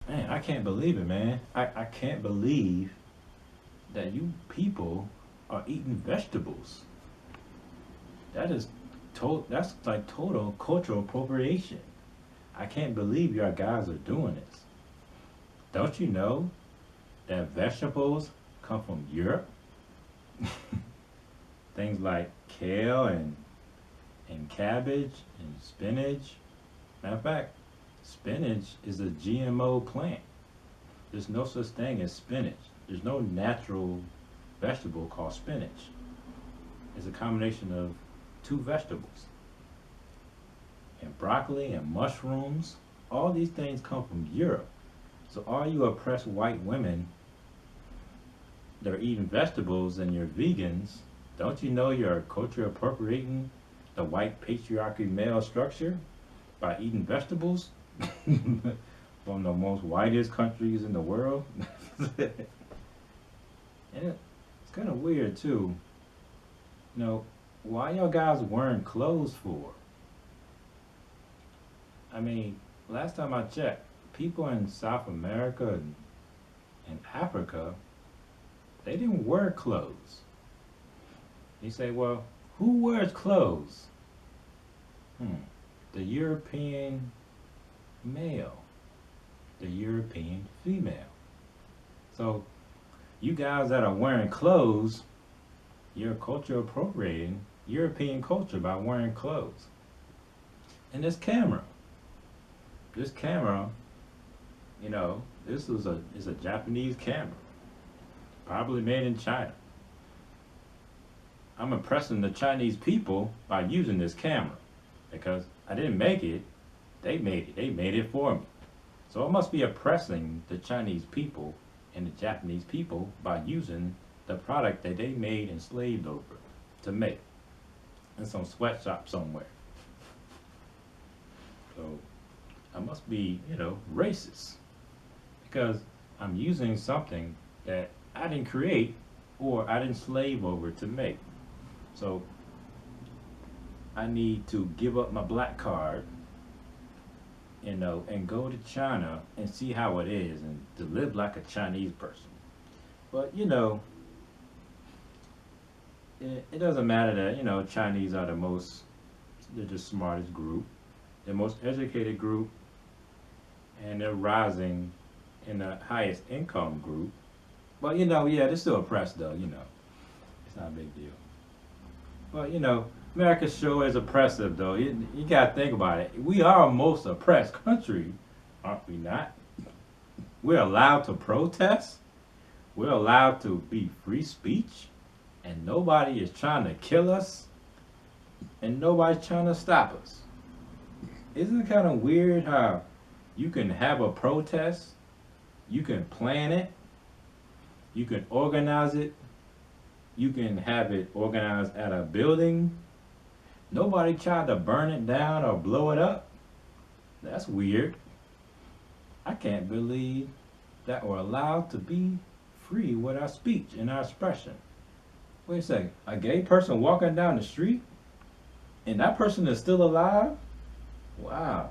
Man, I can't believe it, man. I can't believe that you people are eating vegetables. That is that's like total cultural appropriation. I can't believe your guys are doing this. Don't you know that vegetables come from Europe? Things like kale and cabbage and spinach. Matter of fact, spinach is a GMO plant. There's no such thing as spinach. There's no natural vegetable called spinach. It's a combination of two vegetables. And broccoli and mushrooms, all these things come from Europe. So all you oppressed white women that are eating vegetables and you're vegans, don't you know you're culture appropriating the white patriarchy male structure by eating vegetables from the most whitest countries in the world? And it's kind of weird too. You know, why y'all guys wearing clothes for? I mean, last time I checked, people in South America and Africa, they didn't wear clothes. You say, well, who wears clothes? The European male, the European female. So, you guys that are wearing clothes, you're culture appropriating European culture by wearing clothes. And this camera, you know, this is a Japanese camera, probably made in China. I'm impressing the Chinese people by using this camera because I didn't make it, they made it. They made it for me. So I must be oppressing the Chinese people and the Japanese people by using the product that they made and slaved over to make in some sweatshop somewhere. So I must be, you know, racist because I'm using something that I didn't create or I didn't slave over to make. So I need to give up my black card, you know, and go to China and see how it is and to live like a Chinese person. But, you know, it doesn't matter that, you know, Chinese are they're the smartest group, the most educated group, and they're rising in the highest income group. But, you know, yeah, they're still oppressed though, you know. It's not a big deal. But, you know, America sure is oppressive though. You gotta think about it. We are a most oppressed country, aren't we not? We're allowed to protest. We're allowed to be free speech. And nobody is trying to kill us. And nobody's trying to stop us. Isn't it kind of weird how you can have a protest, you can plan it, you can organize it, you can have it organized at a building. Nobody tried to burn it down or blow it up. That's weird. I can't believe that we're allowed to be free with our speech and our expression. Wait a second, a gay person walking down the street and that person is still alive? Wow.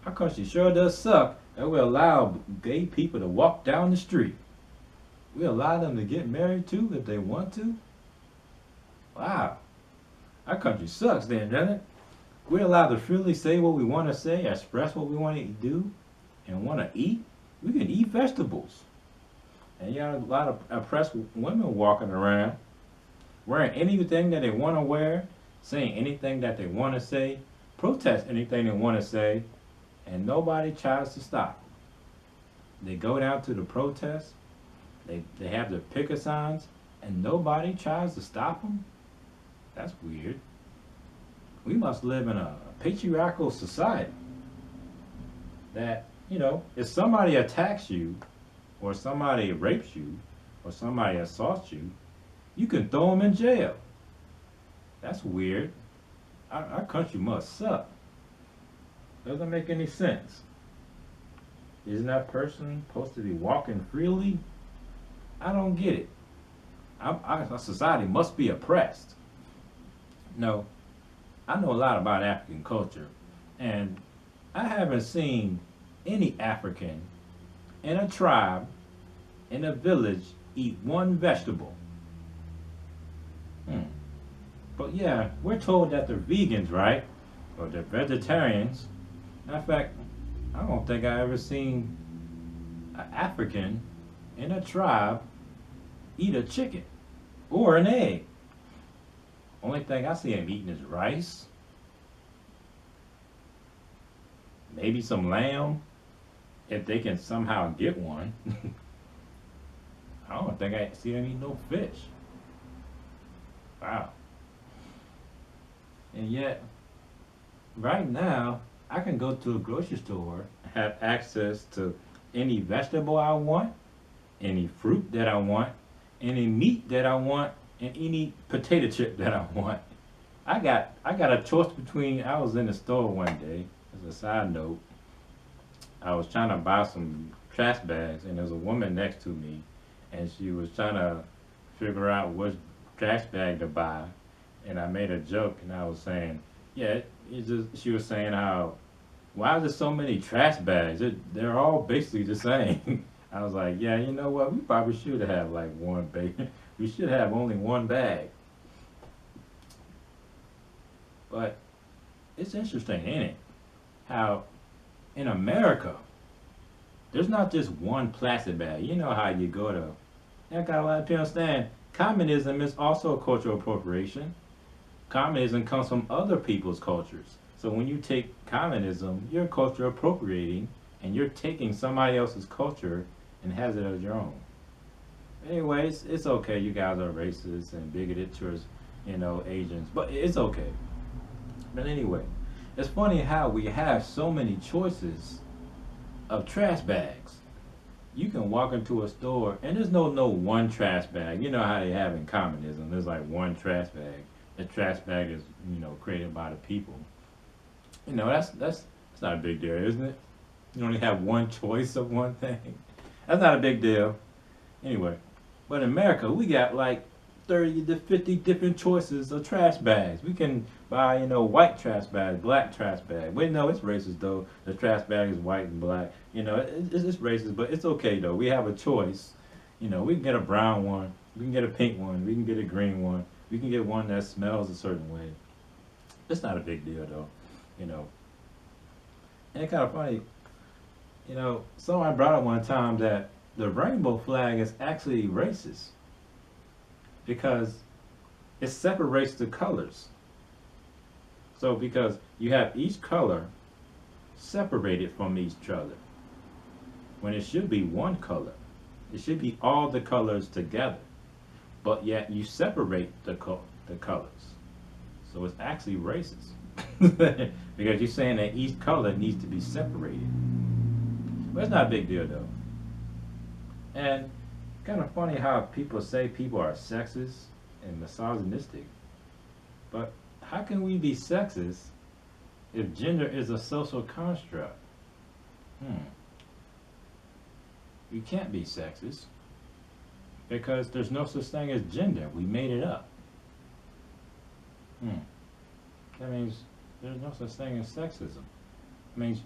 Our country sure does suck that we allow gay people to walk down the street. We allow them to get married too if they want to? Wow. Our country sucks then, doesn't it? We're allowed to freely say what we want to say, express what we want to do, and want to eat. We can eat vegetables. And you got a lot of oppressed women walking around, wearing anything that they want to wear, saying anything that they want to say, protest anything they want to say, and nobody tries to stop them. They go down to the protest, they have their picket signs, and nobody tries to stop them? That's weird. We must live in a patriarchal society that, you know, if somebody attacks you, or somebody rapes you, or somebody assaults you, you can throw them in jail. That's weird. Our country must suck. Doesn't make any sense. Isn't that person supposed to be walking freely? I don't get it. Our society must be oppressed. No, I know a lot about African culture, and I haven't seen any African in a tribe in a village eat one vegetable. Hmm. But yeah, we're told that they're vegans, right? Or they're vegetarians. In fact, I don't think I ever seen an African in a tribe eat a chicken or an egg. Only thing I see them eating is rice, maybe some lamb, if they can somehow get one. I don't think I see them eat no fish. Wow. And yet, right now, I can go to a grocery store, have access to any vegetable I want, any fruit that I want, any meat that I want, and any potato chip that I want. I got a choice between. I was in the store one day. As a side note, I was trying to buy some trash bags, and there's a woman next to me, and she was trying to figure out which trash bag to buy, and I made a joke, and I was saying, yeah, it just. She was saying how, why is there so many trash bags? They're all basically the same. I was like, yeah, you know what? We probably should have like one bag. We should have only one bag. But it's interesting, ain't it? How in America, there's not just one plastic bag. You know how you go to, I got a lot of people understand, communism is also cultural appropriation. Communism comes from other people's cultures. So when you take communism, you're culture appropriating, and you're taking somebody else's culture and has it as your own. Anyways, it's okay. You guys are racist and bigoted towards, Asians, but it's okay. But anyway, it's funny how we have so many choices of trash bags. You can walk into a store and there's no one trash bag. You know how they have in communism. There's like one trash bag. The trash bag is created by the people. That's not a big deal, isn't it? You only have one choice of one thing. That's not a big deal. Anyway, but in America, we got like 30 to 50 different choices of trash bags. We can buy, white trash bag, black trash bag. Wait, no, it's racist though. The trash bag is white and black. It's racist, but it's okay though. We have a choice. We can get a brown one. We can get a pink one. We can get a green one. We can get one that smells a certain way. It's not a big deal though. And it's kind of funny. Someone brought up one time that the rainbow flag is actually racist because it separates the colors. So because you have each color separated from each other, when it should be one color. It should be all the colors together, but yet you separate the colors. So it's actually racist because you're saying that each color needs to be separated. But it's not a big deal though. And kind of funny how people say people are sexist and misogynistic. But how can we be sexist if gender is a social construct? You can't be sexist because there's no such thing as gender. We made it up. That means there's no such thing as sexism. It means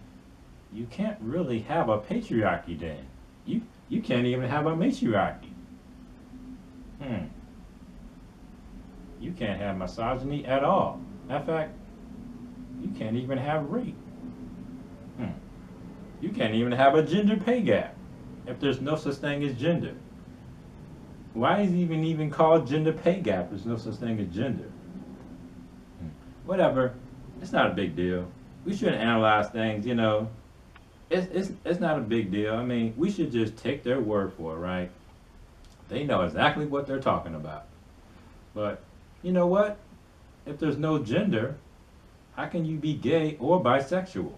you can't really have a patriarchy then. You can't even have a matriarchy. You can't have misogyny at all. In fact, you can't even have rape. You can't even have a gender pay gap if there's no such thing as gender. Why is it even called gender pay gap if there's no such thing as gender? Whatever. It's not a big deal. We shouldn't analyze things, It's not a big deal. I mean, we should just take their word for it, right? They know exactly what they're talking about. But you know what? If there's no gender, how can you be gay or bisexual?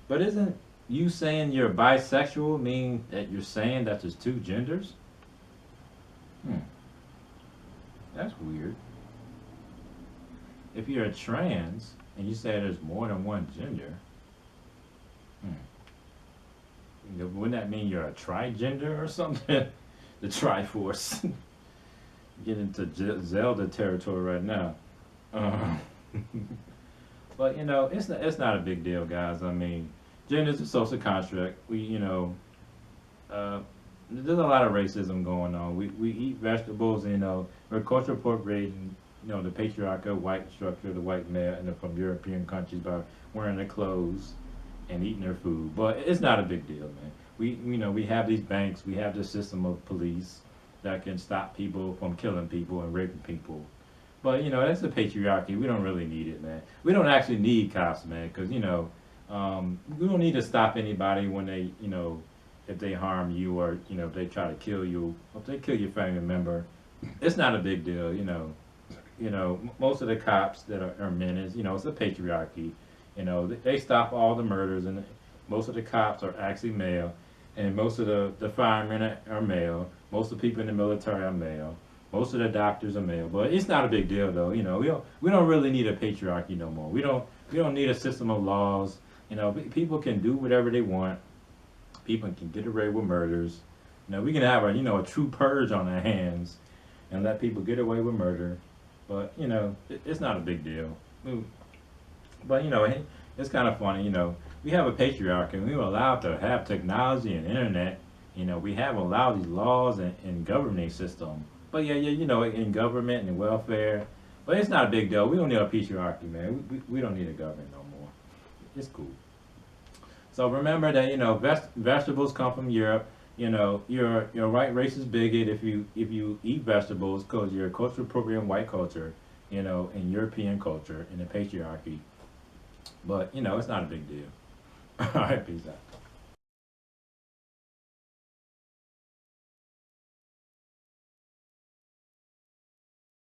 But isn't you saying you're bisexual mean that you're saying that there's two genders? That's weird. If you're a trans and you say there's more than one gender, wouldn't that mean you're a trigender or something? The Triforce. Get into Zelda territory right now. But it's not a big deal, guys. I mean, gender is a social construct. Uh, there's a lot of racism going on. We eat vegetables. We're cultural appropriating. The patriarchal white structure, the white male, and from European countries by wearing their clothes and eating their food. But it's not a big deal, man. We have these banks. We have this system of police that can stop people from killing people and raping people. But that's the patriarchy. We don't really need it, man. We don't actually need cops, man, because we don't need to stop anybody when they, if they harm you or if they try to kill you, if they kill your family member. It's not a big deal, most of the cops that are men is, it's the patriarchy. They stop all the murders, and most of the cops are actually male, and most of the firemen are male. Most of the people in the military are male. Most of the doctors are male, but it's not a big deal though. We don't really need a patriarchy no more. We don't need a system of laws. People can do whatever they want. People can get away with murders. We can have a true purge on our hands and let people get away with murder. But it's not a big deal. But it's kind of funny. We have a patriarchy, and we were allowed to have technology and internet. We have allowed these laws and governing system. But yeah, in government and welfare. But it's not a big deal. We don't need a patriarchy, man. We don't need a government no more. It's cool. So remember that vegetables come from Europe. You're a white racist bigot if you eat vegetables because you're culture appropriating white culture, and European culture and the patriarchy. But it's not a big deal. All right, peace out.